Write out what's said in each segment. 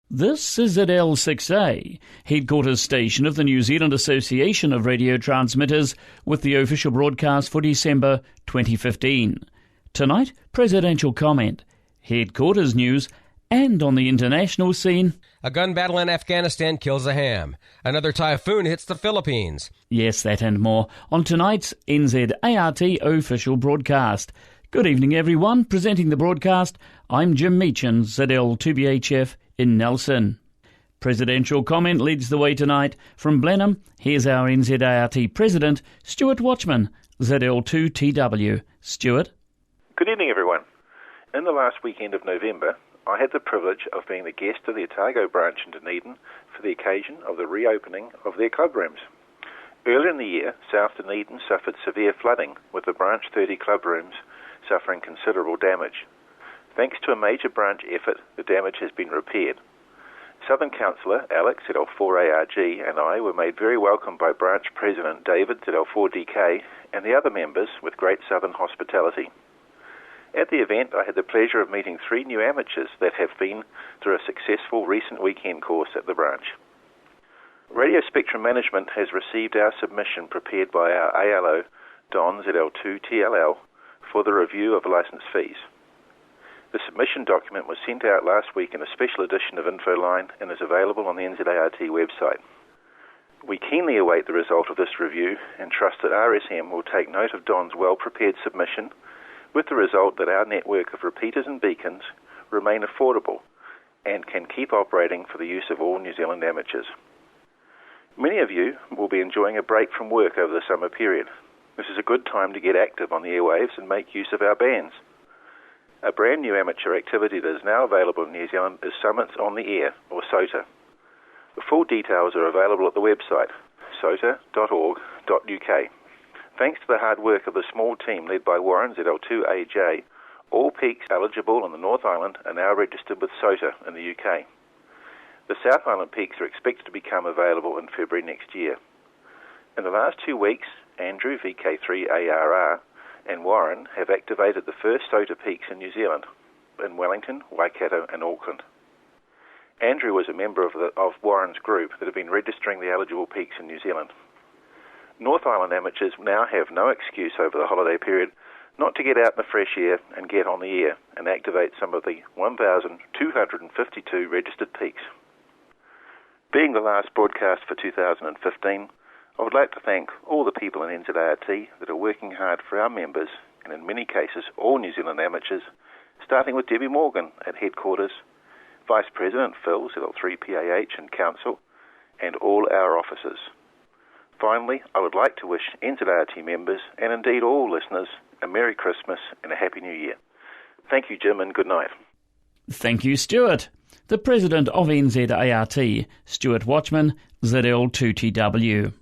This is ZL6A, headquarters station of the New Zealand Association of Radio Transmitters, with the official broadcast for December 2015. Tonight, presidential comment, headquarters news, and on the international scene, a gun battle in Afghanistan kills a ham. Another typhoon hits the Philippines. Yes, that and more on tonight's NZART official broadcast. Good evening, everyone. Presenting the broadcast, I'm Jim Meachen, ZL2BHF in Nelson. Presidential comment leads the way tonight. From Blenheim, here's our NZART President, Stuart Watchman, ZL2TW. Stuart. Good evening, everyone. In the last weekend of November, I had the privilege of being the guest of the Otago branch in Dunedin for the occasion of the reopening of their club rooms. Earlier in the year, South Dunedin suffered severe flooding, with the branch 30 club rooms suffering considerable damage. Thanks to a major branch effort, the damage has been repaired. Southern Councillor Alex, ZL4ARG, and I were made very welcome by Branch President David, ZL4DK, and the other members with great Southern hospitality. At the event, I had the pleasure of meeting 3 new amateurs that have been through a successful recent weekend course at the branch. Radio Spectrum Management has received our submission prepared by our ALO, Don ZL2TLL, for the review of licence fees. The submission document was sent out last week in a special edition of Infoline and is available on the NZART website. We keenly await the result of this review and trust that RSM will take note of Don's well-prepared submission, with the result that our network of repeaters and beacons remain affordable and can keep operating for the use of all New Zealand amateurs. Many of you will be enjoying a break from work over the summer period. This is a good time to get active on the airwaves and make use of our bands. A brand new amateur activity that is now available in New Zealand is Summits on the Air, or SOTA. The full details are available at the website, sota.org.uk. Thanks to the hard work of the small team led by Warren, ZL2AJ, all peaks eligible on the North Island are now registered with SOTA in the UK. The South Island peaks are expected to become available in February next year. In the last 2 weeks, Andrew, VK3ARR, and Warren have activated the first SOTA peaks in New Zealand, in Wellington, Waikato and Auckland. Andrew was a member of Warren's group that have been registering the eligible peaks in New Zealand. North Island amateurs now have no excuse over the holiday period not to get out in the fresh air and get on the air and activate some of the 1,252 registered peaks. Being the last broadcast for 2015, I would like to thank all the people in NZART that are working hard for our members, and in many cases all New Zealand amateurs, starting with Debby Morgan at headquarters, Vice President Phil, ZL3PAH and Council, and all our officers. Finally, I would like to wish NZART members, and indeed all listeners, a Merry Christmas and a Happy New Year. Thank you, Jim, and good night. Thank you, Stuart. The President of NZART, Stuart Watchman, ZL2TW.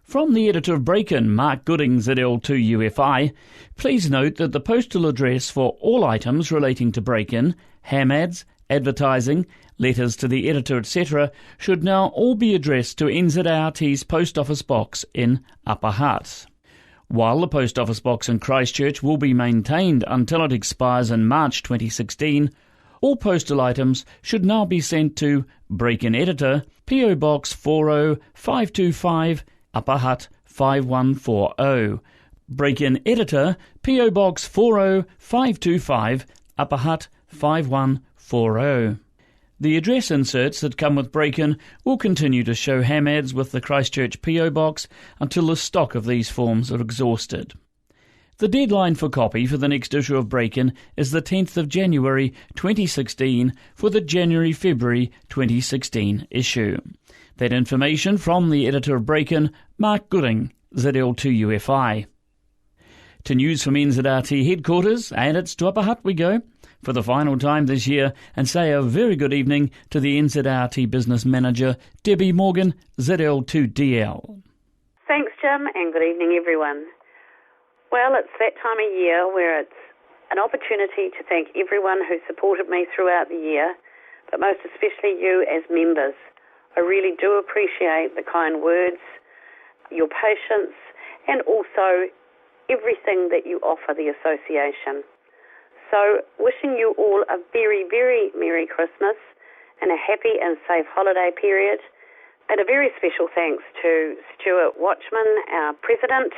From the editor of Break-In, Mark Gooding, ZL2UFI, please note that the postal address for all items relating to Break-In, ham ads, advertising, letters to the editor, etc., should now all be addressed to NZART's Post Office Box in Upper Hutt. While the Post Office Box in Christchurch will be maintained until it expires in March 2016, all postal items should now be sent to Break-In Editor, PO Box 40525, Upper Hutt 5140. Break-In Editor, PO Box 40525, Upper Hutt 5140. The address inserts that come with Break-In will continue to show ham ads with the Christchurch PO Box until the stock of these forms are exhausted. The deadline for copy for the next issue of Break-In is the 10th of January 2016 for the January-February 2016 issue. That information from the editor of Break-In, Mark Gooding, ZL2UFI. To news from NZART headquarters, and it's to Upper Hutt we go for the final time this year, and say a very good evening to the NZART Business Manager, Debby Morgan, ZL2DL. Thanks, Jim, and good evening, everyone. Well, it's that time of year where it's an opportunity to thank everyone who supported me throughout the year, but most especially you as members. I really do appreciate the kind words, your patience, and also everything that you offer the association. So, wishing you all a very, very Merry Christmas and a happy and safe holiday period. And a very special thanks to Stuart Watchman, our President,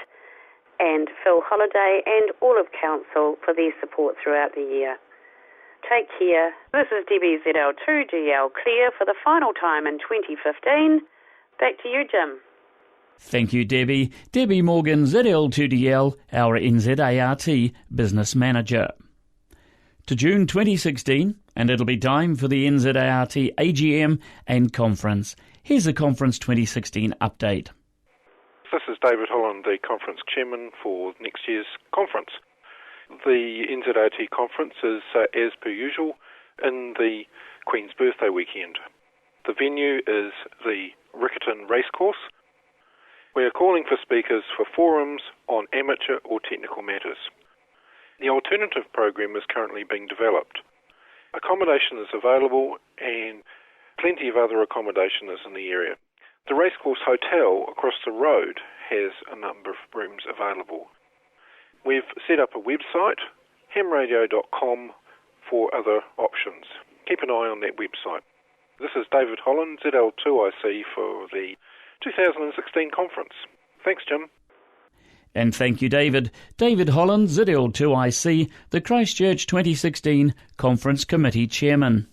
and Phil Holliday and all of Council for their support throughout the year. Take care. This is Debby ZL2GL Clear for the final time in 2015. Back to you, Jim. Thank you, Debbie. Debbie Morgan, ZL2DL, our NZART Business Manager. To June 2016, and it'll be time for the NZART AGM and Conference. Here's the Conference 2016 update. This is David Holland, the Conference Chairman for next year's Conference. The NZART Conference is, as per usual, in the Queen's Birthday weekend. The venue is the Riccarton Racecourse. We are calling for speakers for forums on amateur or technical matters. The alternative program is currently being developed. Accommodation is available and plenty of other accommodation is in the area. The Racecourse Hotel across the road has a number of rooms available. We've set up a website, hamradio.com, for other options. Keep an eye on that website. This is David Holland, ZL2IC, for the 2016 Conference. Thanks, Jim. And thank you, David. David Holland, ZL2IC, the Christchurch 2016 Conference Committee Chairman.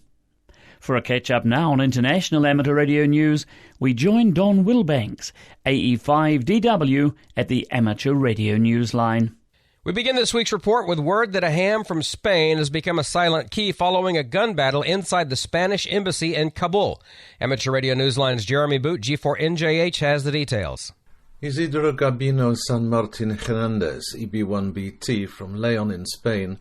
For a catch-up now on international amateur radio news, we join Don Wilbanks, AE5DW, at the Amateur Radio Newsline. We begin this week's report with word that a ham from Spain has become a silent key following a gun battle inside the Spanish embassy in Kabul. Amateur Radio Newsline's Jeremy Boot, G4NJH, has the details. Isidro Gabino San Martin Hernandez, EB1BT, from Leon in Spain,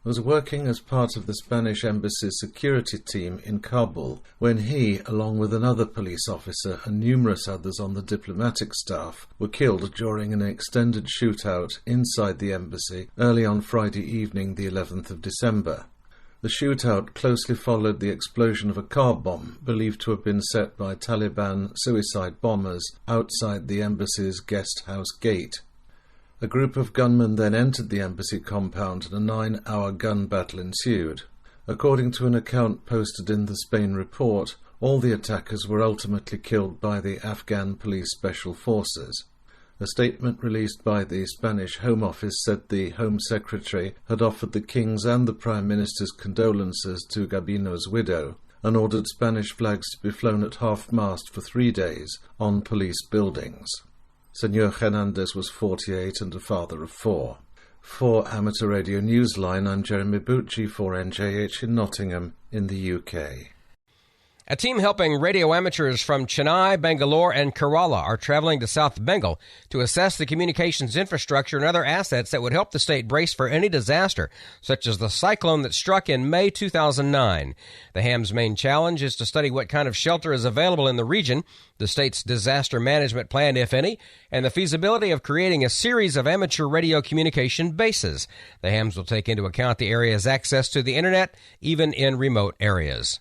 was working as part of the Spanish embassy's security team in Kabul when he, along with another police officer and numerous others on the diplomatic staff, were killed during an extended shootout inside the embassy early on Friday evening, the 11th of December. The shootout closely followed the explosion of a car bomb believed to have been set by Taliban suicide bombers outside the embassy's guest house gate. A group of gunmen then entered the embassy compound and a 9-hour gun battle ensued. According to an account posted in the Spain report, all the attackers were ultimately killed by the Afghan Police Special Forces. A statement released by the Spanish Home Office said the Home Secretary had offered the King's and the Prime Minister's condolences to Gabino's widow and ordered Spanish flags to be flown at half-mast for 3 days on police buildings. Senor Hernandez was 48 and a father of 4. For Amateur Radio Newsline, I'm Jeremy Bucci for NJH in Nottingham in the UK. A team helping radio amateurs from Chennai, Bangalore, and Kerala are traveling to South Bengal to assess the communications infrastructure and other assets that would help the state brace for any disaster, such as the cyclone that struck in May 2009. The HAM's main challenge is to study what kind of shelter is available in the region, the state's disaster management plan, if any, and the feasibility of creating a series of amateur radio communication bases. The HAMs will take into account the area's access to the Internet, even in remote areas.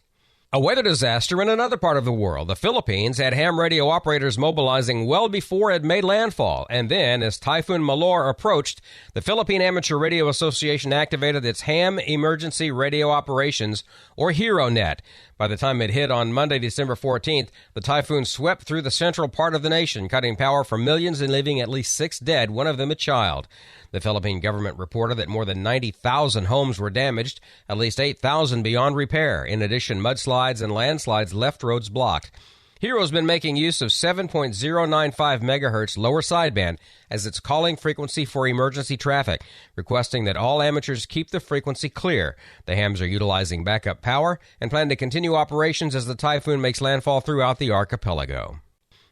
A weather disaster in another part of the world. The Philippines had ham radio operators mobilizing well before it made landfall. And then, as Typhoon Malor approached, the Philippine Amateur Radio Association activated its ham emergency radio operations, or HeroNet. By the time it hit on Monday, December 14th, the typhoon swept through the central part of the nation, cutting power for millions and leaving at least 6 dead, one of them a child. The Philippine government reported that more than 90,000 homes were damaged, at least 8,000 beyond repair. In addition, mudslides and landslides left roads blocked. Hero's been making use of 7.095 megahertz lower sideband as its calling frequency for emergency traffic, requesting that all amateurs keep the frequency clear. The hams are utilizing backup power and plan to continue operations as the typhoon makes landfall throughout the archipelago.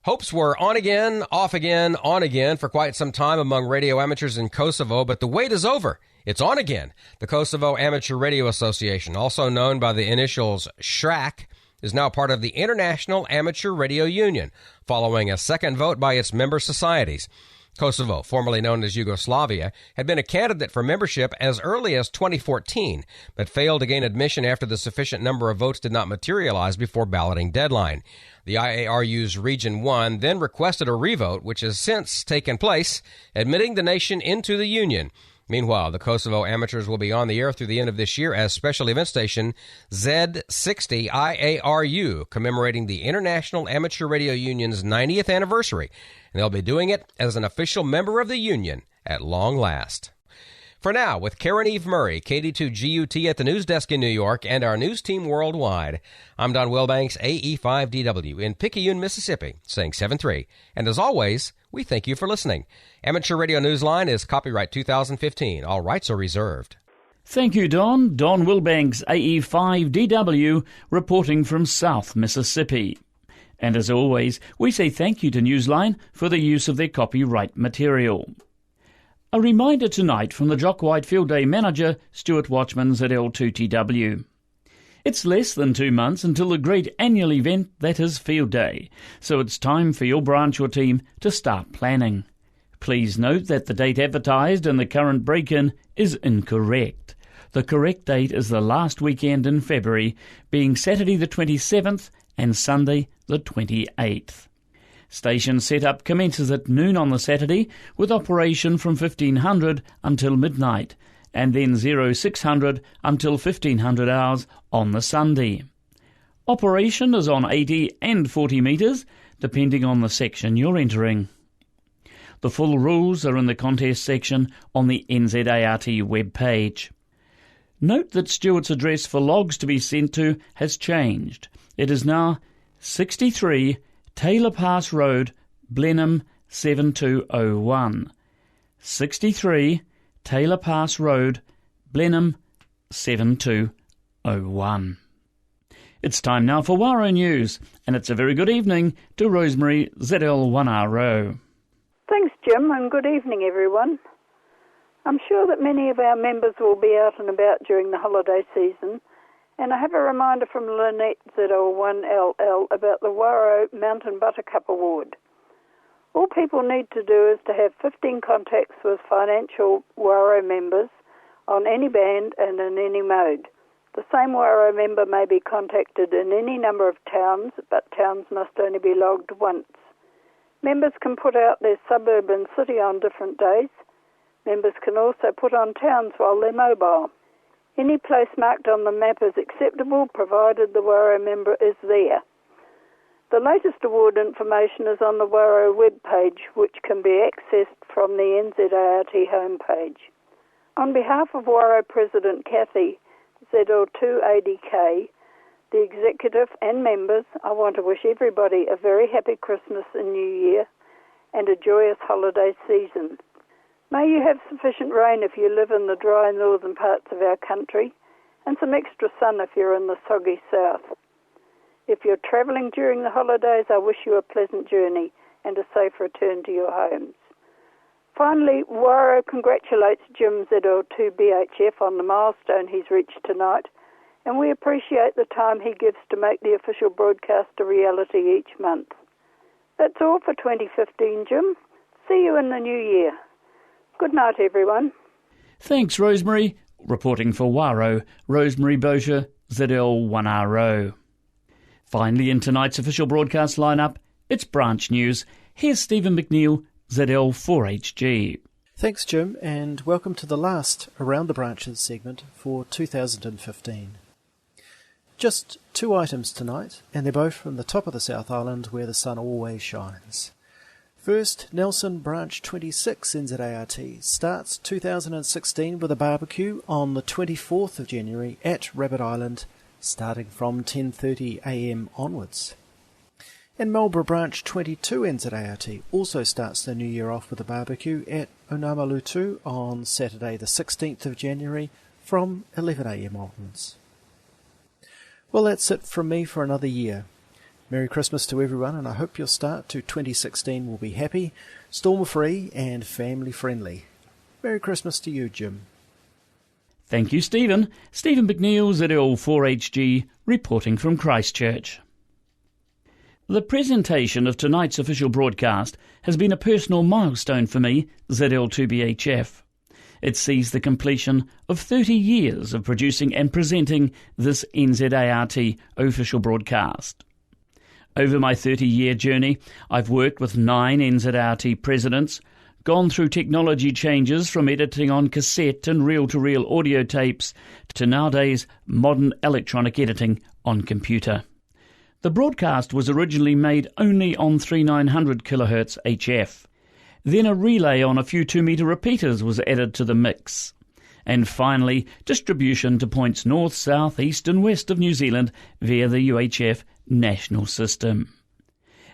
Hopes were on again, off again, on again for quite some time among radio amateurs in Kosovo, but the wait is over. It's on again. The Kosovo Amateur Radio Association, also known by the initials SHRAC, is now part of the International Amateur Radio Union, following a second vote by its member societies. Kosovo, formerly known as Yugoslavia, had been a candidate for membership as early as 2014, but failed to gain admission after the sufficient number of votes did not materialize before balloting deadline. The IARU's Region 1 then requested a revote, which has since taken place, admitting the nation into the Union. Meanwhile, the Kosovo Amateurs will be on the air through the end of this year as special event station Z60 IARU, commemorating the International Amateur Radio Union's 90th anniversary, and they'll be doing it as an official member of the union at long last. For now, with Karen Eve Murray, KD2GUT at the news desk in New York, and our news team worldwide, I'm Don Wilbanks, AE5DW in Picayune, Mississippi, saying 7-3. And as always, we thank you for listening. Amateur Radio Newsline is copyright 2015. All rights are reserved. Thank you, Don. Don Wilbanks, AE5DW, reporting from South Mississippi. And as always, we say thank you to Newsline for the use of their copyright material. A reminder tonight from the Jock White Field Day manager, Stuart Watchman, ZL2TW. It's less than 2 months until the great annual event that is Field Day, so it's time for your branch or team to start planning. Please note that the date advertised in the current break-in is incorrect. The correct date is the last weekend in February, being Saturday the 27th and Sunday the 28th. Station setup commences at noon on the Saturday, with operation from 1500 until midnight, and then 0600 until 1500 hours on the Sunday. Operation is on 80 and 40 metres, depending on the section you're entering. The full rules are in the contest section on the NZART webpage. Note that Stuart's address for logs to be sent to has changed. It is now 63 Taylor Pass Road, Blenheim 7201. 63 Taylor Pass Road, Blenheim 7201. It's time now for Waro News, and it's a very good evening to Rosemary, ZL1RO. Thanks, Jim, and good evening, everyone. I'm sure that many of our members will be out and about during the holiday season, and I have a reminder from Lynette ZL1LL about the Waro Mountain Buttercup Award. All people need to do is to have 15 contacts with financial Waro members on any band and in any mode. The same Waro member may be contacted in any number of towns, but towns must only be logged once. Members can put out their suburb and city on different days. Members can also put on towns while they're mobile. Any place marked on the map is acceptable, provided the Waro member is there. The latest award information is on the Waro webpage, which can be accessed from the NZART homepage. On behalf of Waro President Kathy, ZL2ADK, the executive and members, I want to wish everybody a very happy Christmas and New Year and a joyous holiday season. May you have sufficient rain if you live in the dry northern parts of our country, and some extra sun if you're in the soggy south. If you're travelling during the holidays, I wish you a pleasant journey and a safe return to your homes. Finally, Waro congratulates Jim ZL2BHF on the milestone he's reached tonight, and we appreciate the time he gives to make the official broadcast a reality each month. That's all for 2015, Jim. See you in the new year. Good night, everyone. Thanks, Rosemary. Reporting for Waro, Rosemary Boshier, ZL1RO. Finally, in tonight's official broadcast lineup, it's branch news. Here's Stephen McNeill, ZL4HG. Thanks, Jim, and welcome to the last Around the Branches segment for 2015. Just 2 items tonight, and they're both from the top of the South Island where the sun always shines. First, Nelson Branch 26 NZART starts 2016 with a barbecue on the 24th of January at Rabbit Island, starting from 10:30 a.m. onwards. And Marlborough Branch 22 NZART also starts the new year off with a barbecue at Onamalutu on Saturday the 16th of January from 11 a.m. onwards. Well, that's it from me for another year. Merry Christmas to everyone, and I hope your start to 2016 will be happy, storm-free and family-friendly. Merry Christmas to you, Jim. Thank you, Stephen. Stephen McNeill, ZL4HG, reporting from Christchurch. The presentation of tonight's official broadcast has been a personal milestone for me, ZL2BHF. It sees the completion of 30 years of producing and presenting this NZART official broadcast. Over my 30-year journey, I've worked with 9 NZART presidents, gone through technology changes from editing on cassette and reel-to-reel audio tapes to nowadays modern electronic editing on computer. The broadcast was originally made only on 3900 kHz HF. Then a relay on a few 2-metre repeaters was added to the mix. And finally, distribution to points north, south, east and west of New Zealand via the UHF national system.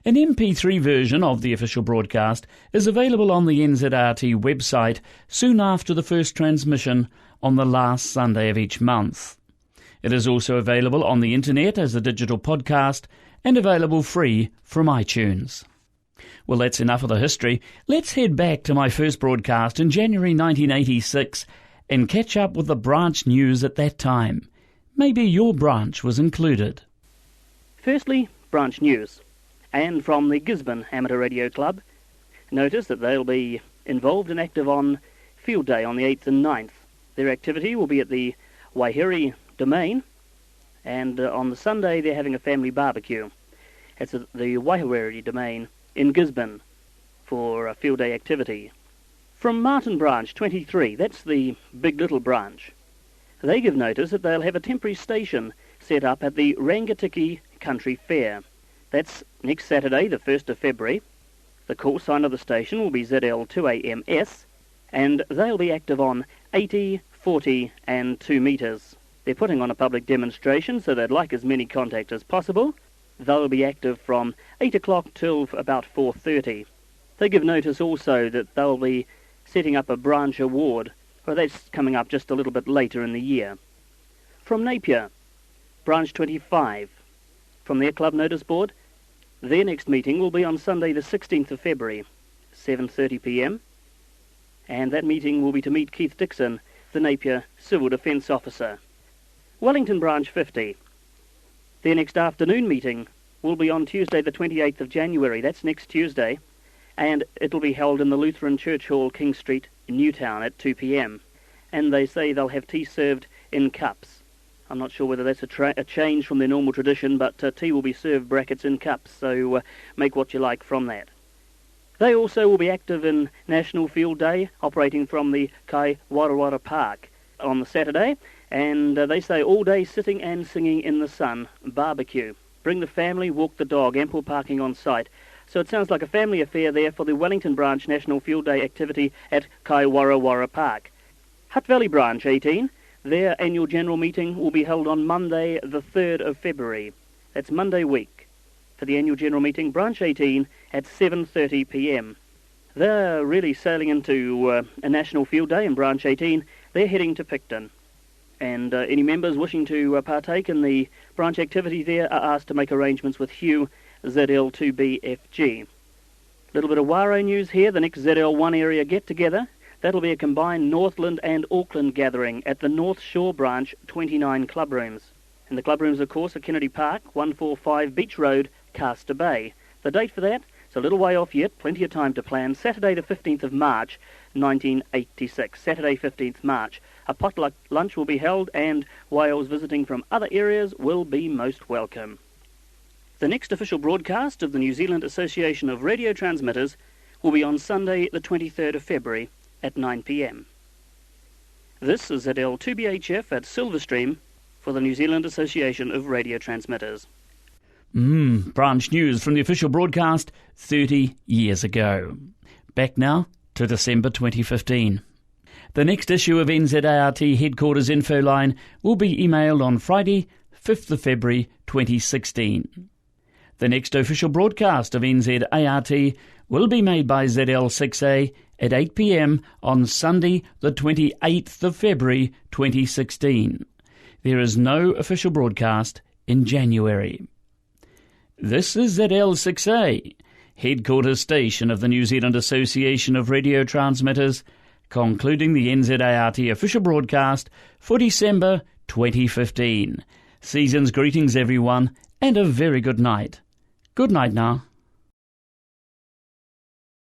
An MP3 version of the official broadcast is available on the NZART website soon after the first transmission on the last Sunday of each month. It is also available on the internet as a digital podcast and available free from iTunes. Well, that's enough of the history. Let's head back to my first broadcast in January 1986 and catch up with the branch news at that time. Maybe your branch was included. Firstly, branch news. And from the Gisborne Amateur Radio Club, notice that they'll be involved and active on Field Day on the 8th and 9th. Their activity will be at the Waihere Domain, and on the Sunday they're having a family barbecue. It's at the Waihere Domain in Gisborne for a Field Day activity. From Martin Branch 23, that's the Big Little branch, they give notice that they'll have a temporary station set up at the Rangatiki Country Fair. That's next Saturday, the 1st of February. The call sign of the station will be ZL2AMS, and they'll be active on 80, 40 and 2 metres. They're putting on a public demonstration, so they'd like as many contact as possible. They'll be active from 8 o'clock till about 4:30. They give notice also that they'll be setting up a branch award. Well, that's coming up just a little bit later in the year. From Napier, Branch 25. From their club notice board, their next meeting will be on Sunday the 16th of February, 7:30 p.m. And that meeting will be to meet Keith Dixon, the Napier Civil Defence Officer. Wellington Branch 50. Their next afternoon meeting will be on Tuesday the 28th of January, that's next Tuesday, and it'll be held in the Lutheran Church Hall, King Street, Newtown at 2 p.m. And they say they'll have tea served in cups. I'm not sure whether that's a change from their normal tradition, but tea will be served brackets in cups, so make what you like from that. They also will be active in National Field Day, operating from the Kai Warawara Park on the Saturday, and they say all day sitting and singing in the sun, barbecue. Bring the family, walk the dog, ample parking on site. So it sounds like a family affair there for the Wellington Branch National Field Day activity at Kai Warawara Park. Hutt Valley Branch 18. Their annual general meeting will be held on Monday the 3rd of February. That's Monday week. For the annual general meeting, Branch 18 at 7:30 p.m. They're really sailing into a National Field Day in Branch 18. They're heading to Picton. And any members wishing to partake in the branch activity there are asked to make arrangements with Hugh, ZL2BFG. A little bit of Waro news here. The next ZL1 area get-together, that'll be a combined Northland and Auckland gathering at the North Shore Branch 29 club rooms. And the club rooms, of course, are Kennedy Park, 145 Beach Road, Castor Bay. The date for that, it's a little way off yet, plenty of time to plan. Saturday the 15th of March, 1986. Saturday 15th March. A potluck lunch will be held, and whales visiting from other areas will be most welcome. The next official broadcast of the New Zealand Association of Radio Transmitters will be on Sunday the 23rd of February at 9 p.m. This is ZL2BHF at Silverstream for the New Zealand Association of Radio Transmitters. Branch news from the official broadcast 30 years ago. Back now to December 2015. The next issue of NZART Headquarters Info Line will be emailed on Friday, 5th of February 2016. The next official broadcast of NZART will be made by ZL6A at 8 p.m. on Sunday, the 28th of February 2016. There is no official broadcast in January. This is ZL6A, headquarters station of the New Zealand Association of Radio Transmitters, concluding the NZART official broadcast for December 2015. Season's greetings, everyone, and a very good night. Good night now.